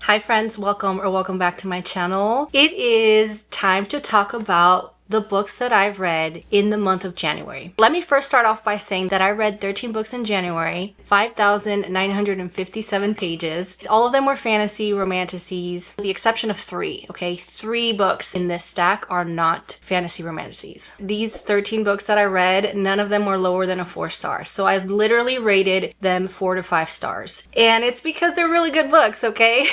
Hi friends, welcome back to my channel. It is time to talk about the books that I've read in the month of January. Let me first start off by saying that I read 13 books in January, 5,957 pages. All of them were fantasy, romanticies, with the exception of three, okay? 3 books in this stack are not fantasy romanticies. These 13 books that I read, none of them were lower than a 4-star. So I've literally rated them 4 to 5 stars. And it's because they're really good books, okay?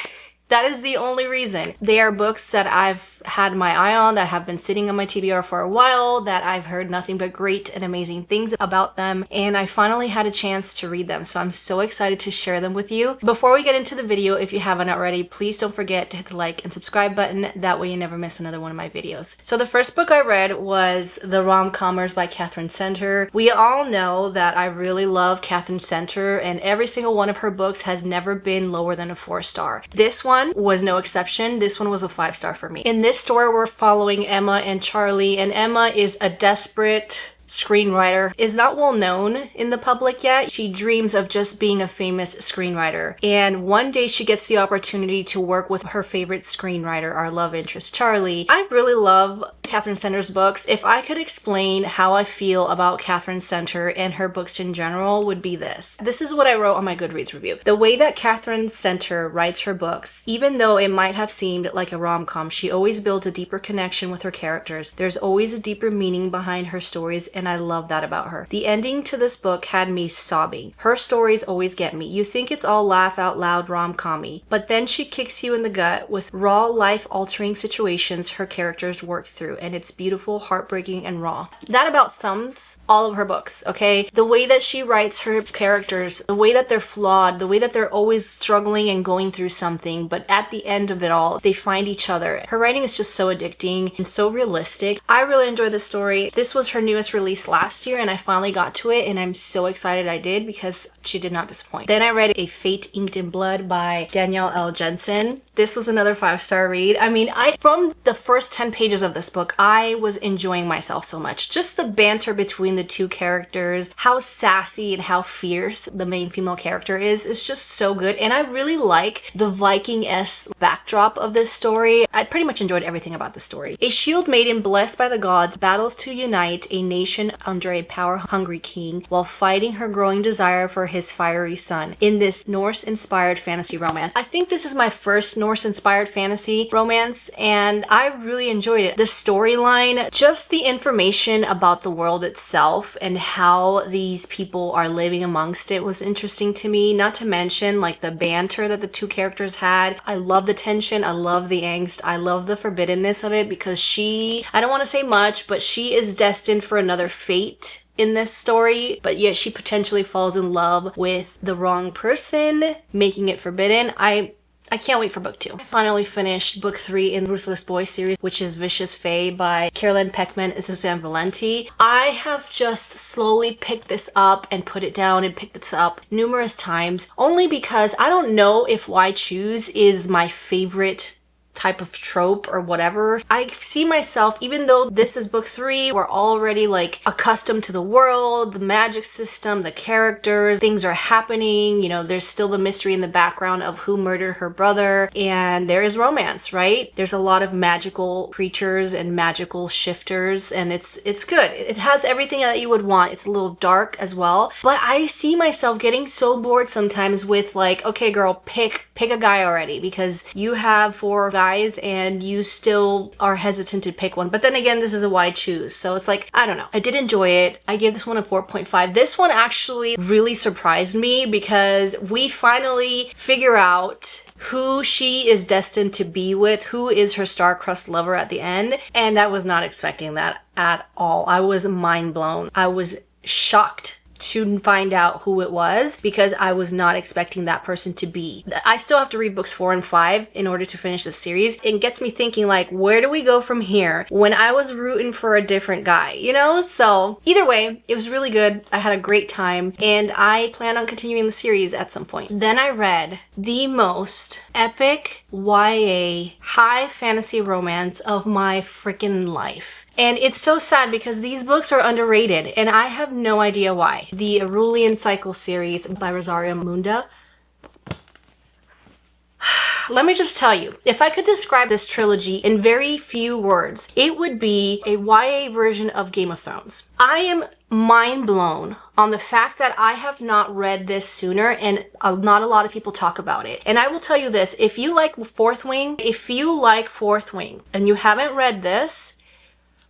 That is the only reason. They are books that I've had my eye on, that have been sitting on my TBR for a while, that I've heard nothing but great and amazing things about them, and I finally had a chance to read them, so I'm so excited to share them with you. Before we get into the video, if you haven't already, please don't forget to hit the like and subscribe button, that way you never miss another one of my videos. So the first book I read was The Rom-Commerce by Catherine Center. We all know that I really love Catherine Center, and every single one of her books has never been lower than a 4-star. This one was no exception. This one was a 5-star for me. In this story, we're following Emma and Charlie, and Emma is a desperate screenwriter, is not well known in the public yet. She dreams of just being a famous screenwriter, and one day she gets the opportunity to work with her favorite screenwriter, our love interest Charlie. I really love Catherine Center's books. If I could explain how I feel about Catherine Center and her books in general, would be this. This is what I wrote on my Goodreads review. The way that Catherine Center writes her books, even though it might have seemed like a rom-com, she always builds a deeper connection with her characters. There's always a deeper meaning behind her stories, and I love that about her. The ending to this book had me sobbing. Her stories always get me. You think it's all laugh out loud rom-com-y, but then she kicks you in the gut with raw, life-altering situations her characters work through, and it's beautiful, heartbreaking, and raw. That about sums all of her books, okay? The way that she writes her characters, the way that they're flawed, the way that they're always struggling and going through something, but at the end of it all, they find each other. Her writing is just so addicting and so realistic. I really enjoy this story. This was her newest release last year, and I finally got to it, and I'm so excited I did because she did not disappoint. Then I read A Fate Inked in Blood by Danielle L. Jensen. This was another 5-star read. I mean, from the first 10 pages of this book, I was enjoying myself so much. Just the banter between the two characters, how sassy and how fierce the main female character is just so good. And I really like the Viking-esque backdrop of this story. I pretty much enjoyed everything about the story. A shield maiden blessed by the gods battles to unite a nation under a power-hungry king while fighting her growing desire for his fiery son in this Norse-inspired fantasy romance. I think this is my first Norse-inspired fantasy romance, and I really enjoyed it. The storyline, just the information about the world itself and how these people are living amongst it was interesting to me, not to mention like the banter that the two characters had. I love the tension, I love the angst, I love the forbiddenness of it, because I don't want to say much, but she is destined for another fate in this story, but yet she potentially falls in love with the wrong person, making it forbidden. I can't wait for book 2. I finally finished book 3 in the Ruthless Boy series, which is Vicious Fae by Carolyn Peckman and Suzanne Valenti. I have just slowly picked this up and put it down and picked this up numerous times, only because I don't know if Why Choose is my favorite type of trope or whatever. I see myself, even though this is book 3, we're already like accustomed to the world, the magic system, the characters, things are happening, you know, there's still the mystery in the background of who murdered her brother, and there is romance, right? There's a lot of magical creatures and magical shifters, and it's good. It has everything that you would want. It's a little dark as well, but I see myself getting so bored sometimes with like, okay girl, pick a guy already, because you have 4 guys and you still are hesitant to pick one. But then again, this is a Why Choose, so it's like, I don't know. I did enjoy it. I gave this one a 4.5. This one actually really surprised me because we finally figure out who she is destined to be with, who is her star-crossed lover at the end, and I was not expecting that at all. I was mind blown. I was shocked to find out who it was, because I was not expecting that person to be. I still have to read books 4 and 5 in order to finish the series. It gets me thinking like, where do we go from here when I was rooting for a different guy, you know? So either way, it was really good. I had a great time, and I plan on continuing the series at some point. Then I read the most epic YA high fantasy romance of my freaking life. And it's so sad because these books are underrated, and I have no idea why. The Aurelian Cycle series by Rosario Munda. Let me just tell you, if I could describe this trilogy in very few words, it would be a YA version of Game of Thrones. I am mind blown on the fact that I have not read this sooner, and not a lot of people talk about it. And I will tell you this, if you like Fourth Wing and you haven't read this,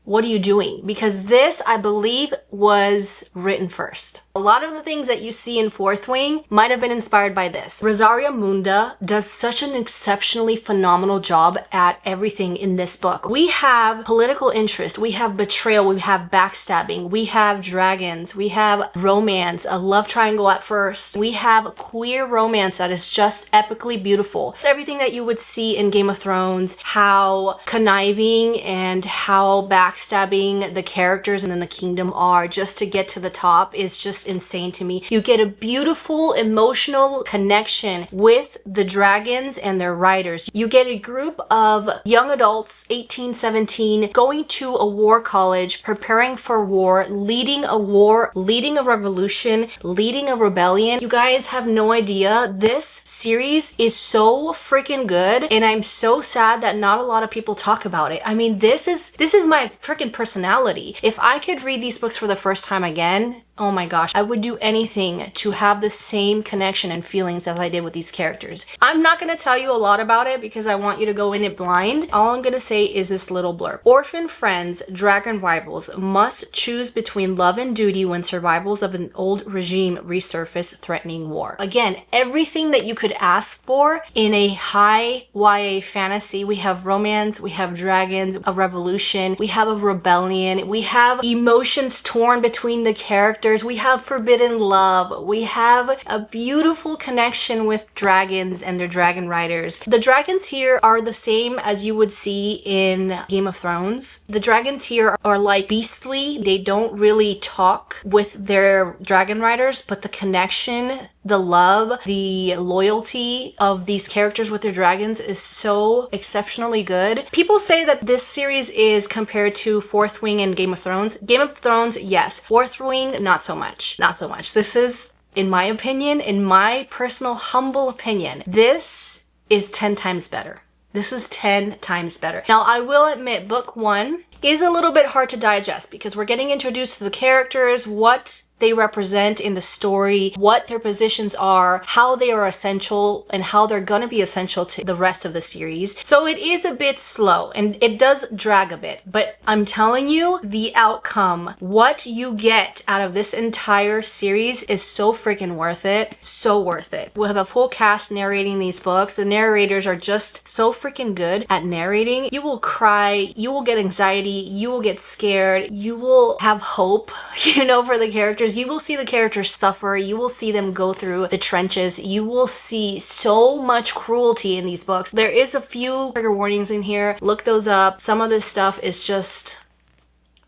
what are you doing? Because this, I believe, was written first. A lot of the things that you see in Fourth Wing might have been inspired by this. Rosaria Munda does such an exceptionally phenomenal job at everything in this book. We have political interest, we have betrayal, we have backstabbing, we have dragons, we have romance, a love triangle at first. We have queer romance that is just epically beautiful. It's everything that you would see in Game of Thrones, how conniving and how backstabbing the characters and then the kingdom are just to get to the top is just insane to me. You get a beautiful emotional connection with the dragons and their riders. You get a group of young adults, 18, 17, going to a war college, preparing for war, leading a revolution, leading a rebellion. You guys have no idea. This series is so freaking good, and I'm so sad that not a lot of people talk about it. I mean, this is my freaking personality. If I could read these books for the first time again, oh my gosh, I would do anything to have the same connection and feelings as I did with these characters. I'm not going to tell you a lot about it because I want you to go in it blind. All I'm going to say is this little blurb. Orphan friends, dragon rivals must choose between love and duty when survivals of an old regime resurface threatening war. Again, everything that you could ask for in a high YA fantasy. We have romance, we have dragons, a revolution, we have a rebellion, we have emotions torn between the characters, we have forbidden love, we have a beautiful connection with dragons and their dragon riders. The dragons here are the same as you would see in Game of Thrones. The dragons here are like beastly. They don't really talk with their dragon riders, but the connection, the love, the loyalty of these characters with their dragons is so exceptionally good. People say that this series is compared to Fourth Wing and Game of Thrones. Game of Thrones, yes. Fourth Wing, not so much. Not so much. This is, in my opinion, in my personal humble opinion, this is 10 times better. This is 10 times better. Now, I will admit, book one is a little bit hard to digest because we're getting introduced to the characters, what they represent in the story, what their positions are, how they are essential, and how they're gonna be essential to the rest of the series. So it is a bit slow and it does drag a bit, but I'm telling you, the outcome, what you get out of this entire series is so freaking worth it. So worth it. We'll have a full cast narrating these books. The narrators are just so freaking good at narrating. You will cry, you will get anxiety, you will get scared, you will have hope, for the characters. You will see the characters suffer. You will see them go through the trenches. You will see so much cruelty in these books. There is a few trigger warnings in here. Look those up. Some of this stuff is just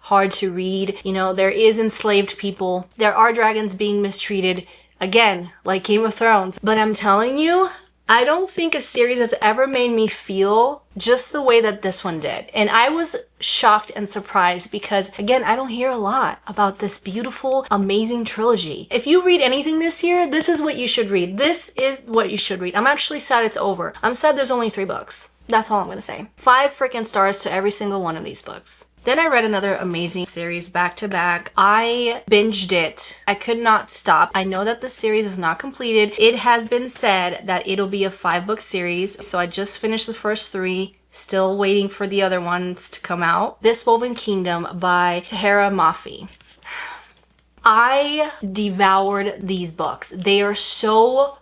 hard to read. There is enslaved people. There are dragons being mistreated. Again, like Game of Thrones. But I'm telling you, I don't think a series has ever made me feel just the way that this one did. And I was shocked and surprised because, again, I don't hear a lot about this beautiful, amazing trilogy. If you read anything this year, this is what you should read. This is what you should read. I'm actually sad it's over. I'm sad there's only 3 books. That's all I'm gonna say. 5 freaking stars to every single one of these books. Then I read another amazing series back to back. I binged it. I could not stop. I know that the series is not completed. It has been said that it'll be a 5-book series. So I just finished the first 3. Still waiting for the other ones to come out. This Woven Kingdom by Tahira Mafi. I devoured these books. They are so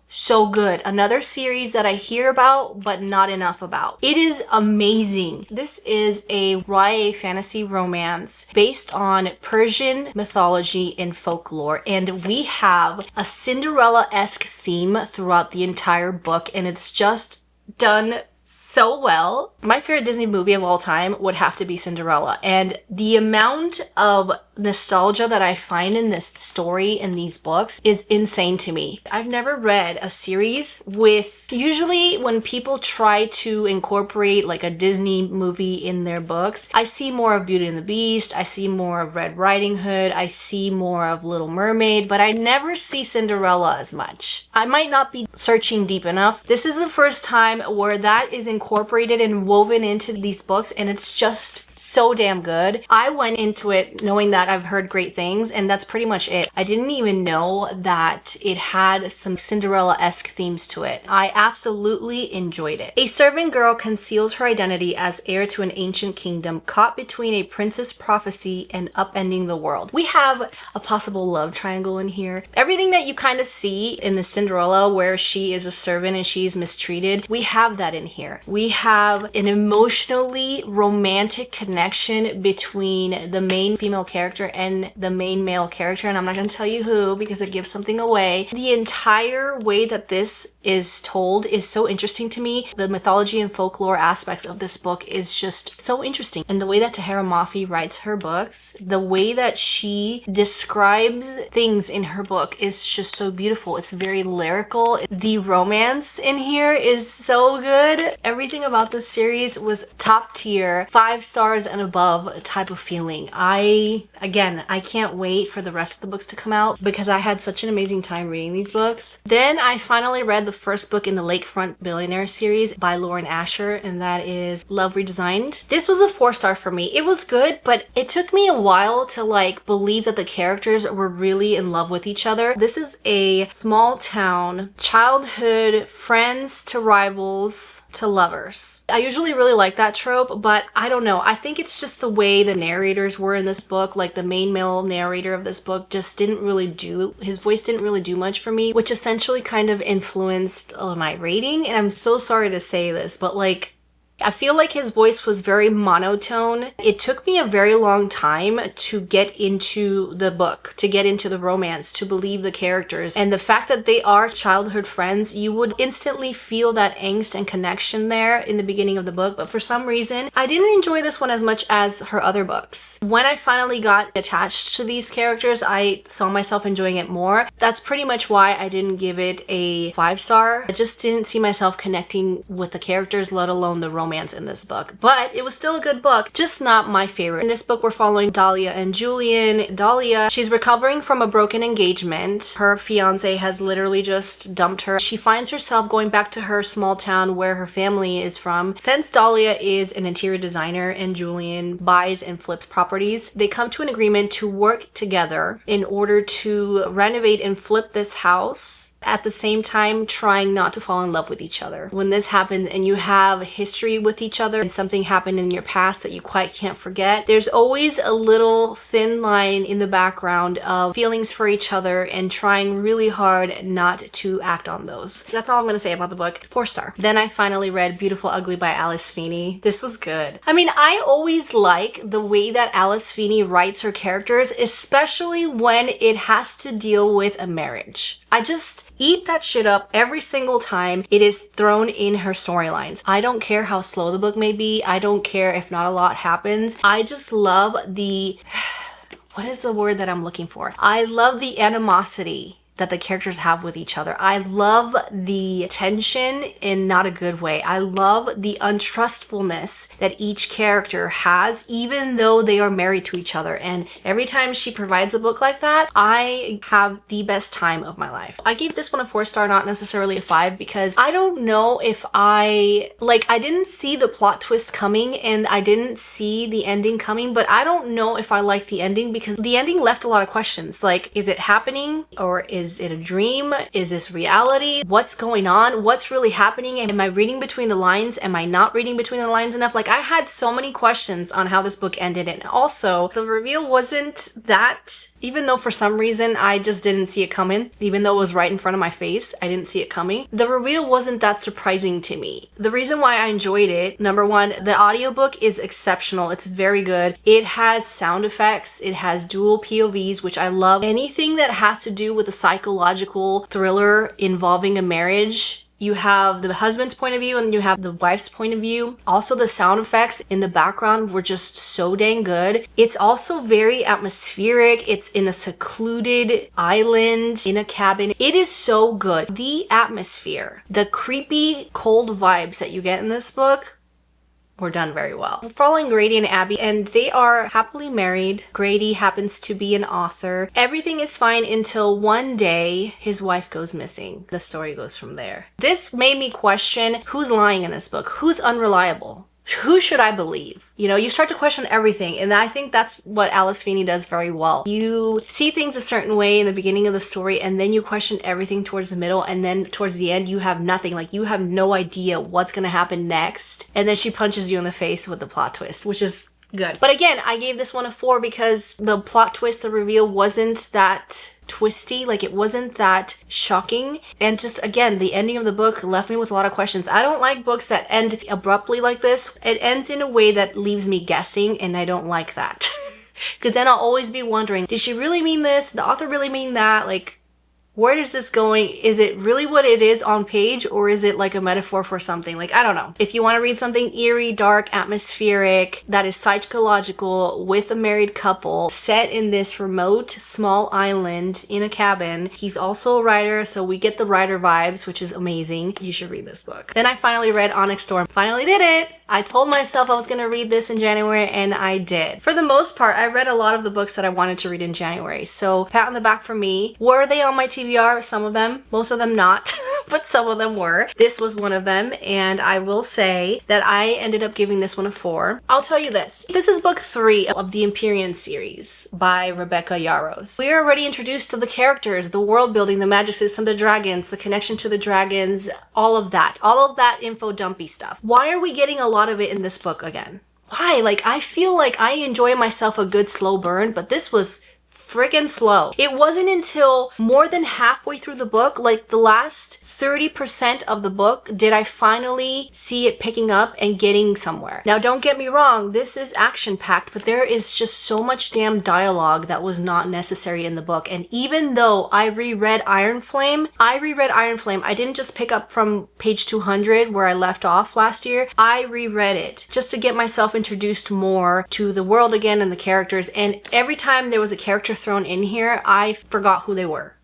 good. Another series that I hear about, but not enough about. It is amazing. This is a YA fantasy romance based on Persian mythology and folklore. And we have a Cinderella-esque theme throughout the entire book, and it's just done so well. My favorite Disney movie of all time would have to be Cinderella, and the amount of nostalgia that I find in this story, in these books, is insane to me. I've never read a series with, usually when people try to incorporate like a Disney movie in their books, I see more of Beauty and the Beast, I see more of Red Riding Hood, I see more of Little Mermaid, but I never see Cinderella as much. I might not be searching deep enough. This is the first time where that is incorporated and woven into these books, and it's just so damn good. I went into it knowing that I've heard great things, and that's pretty much it. I didn't even know that it had some Cinderella-esque themes to it. I absolutely enjoyed it. A servant girl conceals her identity as heir to an ancient kingdom, caught between a princess prophecy and upending the world. We have a possible love triangle in here. Everything that you kind of see in the Cinderella, where she is a servant and she's mistreated, we have that in here. We have an emotionally romantic connection between the main female character and the main male character, and I'm not going to tell you who because it gives something away. The entire way that this is told is so interesting to me. The mythology and folklore aspects of this book is just so interesting. And the way that Tahereh Mafi writes her books, the way that she describes things in her book is just so beautiful. It's very lyrical. The romance in here is so good. Everything about this series was top tier, 5 stars and above type of feeling. I can't wait for the rest of the books to come out because I had such an amazing time reading these books. Then I finally read the first book in the Lakefront Billionaire series by Lauren Asher, and that is Love Redesigned. This was a 4-star for me. It was good, but it took me a while to like believe that the characters were really in love with each other. This is a small town, childhood friends to rivals to lovers. I usually really like that trope, but I don't know. I think it's just the way the narrators were in this book. Like the main male narrator of this book just didn't really do, his voice didn't really do much for me, which essentially kind of influenced my rating. And I'm so sorry to say this, but like, I feel like his voice was very monotone. It took me a very long time to get into the book, to get into the romance, to believe the characters. And the fact that they are childhood friends, you would instantly feel that angst and connection there in the beginning of the book. But for some reason, I didn't enjoy this one as much as her other books. When I finally got attached to these characters, I saw myself enjoying it more. That's pretty much why I didn't give it a 5-star. I just didn't see myself connecting with the characters, let alone the romance in this book. But it was still a good book, just not my favorite. In this book, we're following Dahlia and Julian. Dahlia, she's recovering from a broken engagement. Her fiance has literally just dumped her. She finds herself going back to her small town where her family is from. Since Dahlia is an interior designer and Julian buys and flips properties, they come to an agreement to work together in order to renovate and flip this house, at the same time trying not to fall in love with each other. When this happens and you have history with each other and something happened in your past that you quite can't forget, there's always a little thin line in the background of feelings for each other and trying really hard not to act on those. That's all I'm gonna say about the book. 4-star. Then I finally read Beautiful Ugly by Alice Feeney. This was good. I mean, I always like the way that Alice Feeney writes her characters, especially when it has to deal with a marriage. I just eat that shit up every single time it is thrown in her storylines. I don't care how slow the book may be. I don't care if not a lot happens. I just love the... what is the word that I'm looking for? I love the animosity that the characters have with each other. I love the tension in not a good way. I love the untrustfulness that each character has, even though they are married to each other. And every time she provides a book like that, I have the best time of my life. I gave this one a 4-star, not necessarily a 5, because I don't know if I didn't see the plot twist coming and I didn't see the ending coming, but I don't know if I like the ending because the ending left a lot of questions. Like, is it happening or is it a dream? Is this reality? What's going on? What's really happening? Am I reading between the lines? Am I not reading between the lines enough? Like, I had so many questions on how this book ended, and also the reveal wasn't that, even though for some reason I just didn't see it coming, even though it was right in front of my face, I didn't see it coming. The reveal wasn't that surprising to me. The reason why I enjoyed it, number one, the audiobook is exceptional. It's very good. It has sound effects. It has dual POVs, which I love. Anything that has to do with a psychological thriller involving a marriage You have the husband's point of view and you have the wife's point of view. Also, the sound effects in the background were just so dang good. It's also very atmospheric. It's in a secluded island in a cabin. It is so good. The atmosphere, the creepy, cold vibes that you get in this book were done very well. We're following Grady and Abby, and they are happily married. Grady happens to be an author. Everything is fine until one day his wife goes missing. The story goes from there. This made me question who's lying in this book, who's unreliable. Who should I believe? You know, you start to question everything, and I think that's what Alice Feeney does very well. You see things a certain way in the beginning of the story, and then you question everything towards the middle, and then towards the end you have nothing. Like, you have no idea what's gonna happen next, and then she punches you in the face with the plot twist, which is good. But again, I gave this one a 4 because the plot twist, the reveal wasn't that twisty, like it wasn't that shocking, and just again, the ending of the book left me with a lot of questions. I don't like books that end abruptly like this. It ends in a way that leaves me guessing, and I don't like that because then I'll always be wondering, did she really mean this? Did the author really mean that? Like, where is this going? Is it really what it is on page, or is it like a metaphor for something? Like, I don't know. If you want to read something eerie, dark, atmospheric, that is psychological, with a married couple, set in this remote, small island in a cabin. He's also a writer, so we get the writer vibes, which is amazing. You should read this book. Then I finally read Onyx Storm. Finally did it! I told myself I was going to read this in January, and I did. For the most part, I read a lot of the books that I wanted to read in January, so pat on the back for me. Were they on my TBR? Some of them. Most of them not, but some of them were. This was one of them, and I will say that I ended up giving this one a 4. I'll tell you this. This is book 3 of the Empyrean series by Rebecca Yarros. We are already introduced to the characters, the world building, the magic system, the dragons, the connection to the dragons, all of that info dumpy stuff. Why are we getting a lot of it in this book again? Why? Like, I feel like I enjoy myself a good slow burn, but this was friggin' slow. It wasn't until more than halfway through the book, like the last 30% of the book, did I finally see it picking up and getting somewhere. Now, don't get me wrong, this is action-packed, but there is just so much damn dialogue that was not necessary in the book. And even though I reread Iron Flame, I didn't just pick up from page 200 where I left off last year. I reread it just to get myself introduced more to the world again and the characters. And every time there was a character thrown in here, I forgot who they were.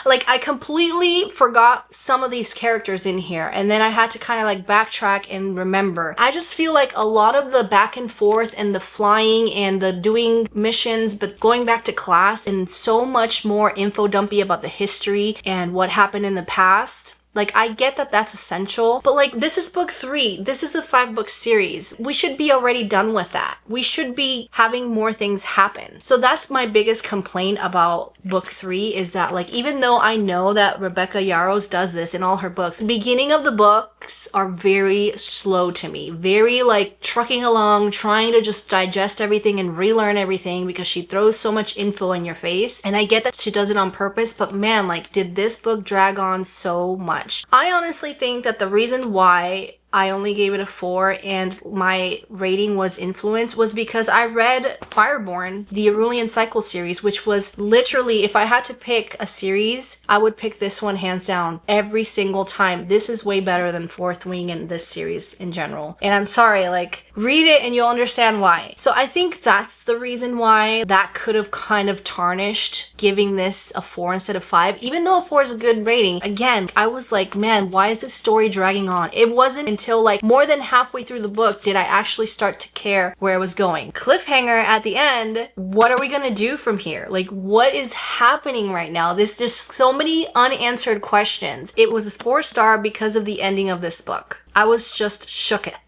Like, I completely forgot some of these characters in here, and then I had to kind of like backtrack and remember. I just feel like a lot of the back and forth and the flying and the doing missions but going back to class and so much more info dumpy about the history and what happened in the past. Like, I get that that's essential, but like, this is book 3. This is a 5-book series. We should be already done with that. We should be having more things happen. So that's my biggest complaint about book 3, is that, like, even though I know that Rebecca Yarros does this in all her books, the beginning of the books are very slow to me. Very like trucking along, trying to just digest everything and relearn everything because she throws so much info in your face. And I get that she does it on purpose, but man, like, did this book drag on so much. I honestly think that the reason why I only gave it a 4 and my rating was influenced was because I read Fireborn, the Aurelian Cycle series, which was literally, if I had to pick a series, I would pick this one hands down every single time. This is way better than Fourth Wing and this series in general. And I'm sorry, like, read it and you'll understand why. So I think that's the reason why that could have kind of tarnished giving this a 4 instead of 5. Even though a 4 is a good rating, again, I was like, man, why is this story dragging on? It wasn't until like more than halfway through the book did I actually start to care where it was going. Cliffhanger at the end, what are we gonna do from here? Like, what is happening right now? There's just so many unanswered questions. It was a 4-star because of the ending of this book. I was just shooketh.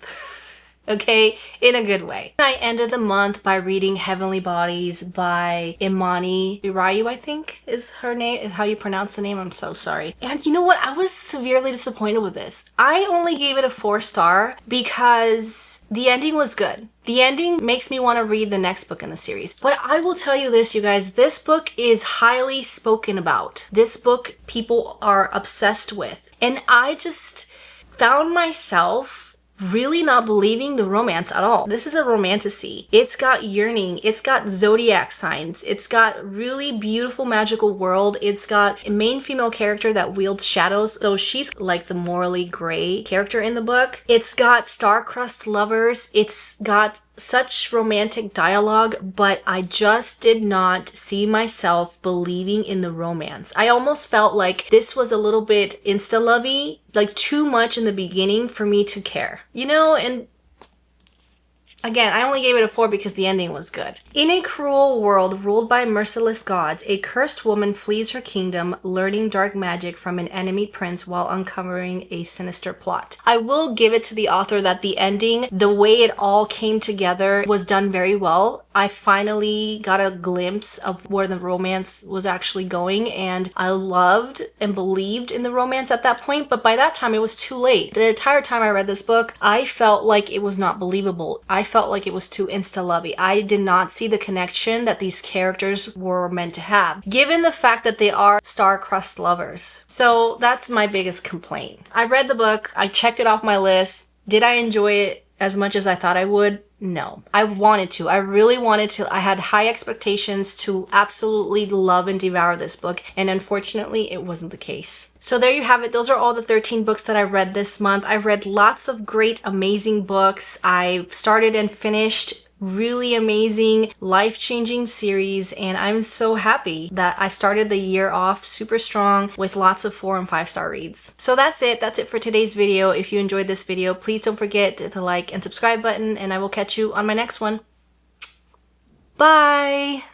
Okay, in a good way. I ended the month by reading Heavenly Bodies by Imani Irayu, I think is her name, is how you pronounce the name. I'm so sorry. And you know what? I was severely disappointed with this. I only gave it a 4-star because the ending was good. The ending makes me want to read the next book in the series. But I will tell you this, you guys, this book is highly spoken about. This book people are obsessed with. And I just found myself really not believing the romance at all. This is a romantasy. It's got yearning, it's got zodiac signs, it's got really beautiful magical world, it's got a main female character that wields shadows, so she's like the morally gray character in the book. It's got star-crossed lovers, it's got such romantic dialogue, but I just did not see myself believing in the romance. I almost felt like this was a little bit insta-lovey, like too much in the beginning for me to care, you know? And again, I only gave it a 4 because the ending was good. In a cruel world ruled by merciless gods, a cursed woman flees her kingdom, learning dark magic from an enemy prince while uncovering a sinister plot. I will give it to the author that the ending, the way it all came together, was done very well. I finally got a glimpse of where the romance was actually going, and I loved and believed in the romance at that point, but by that time it was too late. The entire time I read this book, I felt like it was not believable. I felt like it was too insta-lovey. I did not see the connection that these characters were meant to have, given the fact that they are star-crossed lovers. So that's my biggest complaint. I read the book, I checked it off my list. Did I enjoy it as much as I thought I would? No. I wanted to. I really wanted to. I had high expectations to absolutely love and devour this book, and unfortunately it wasn't the case. So there you have it. Those are all the 13 books that I read this month. I read lots of great, amazing books. I started and finished really amazing, life-changing series, and I'm so happy that I started the year off super strong with lots of 4 and 5-star reads. So that's it. That's it for today's video. If you enjoyed this video, please don't forget to hit the like and subscribe button, and I will catch you on my next one. Bye!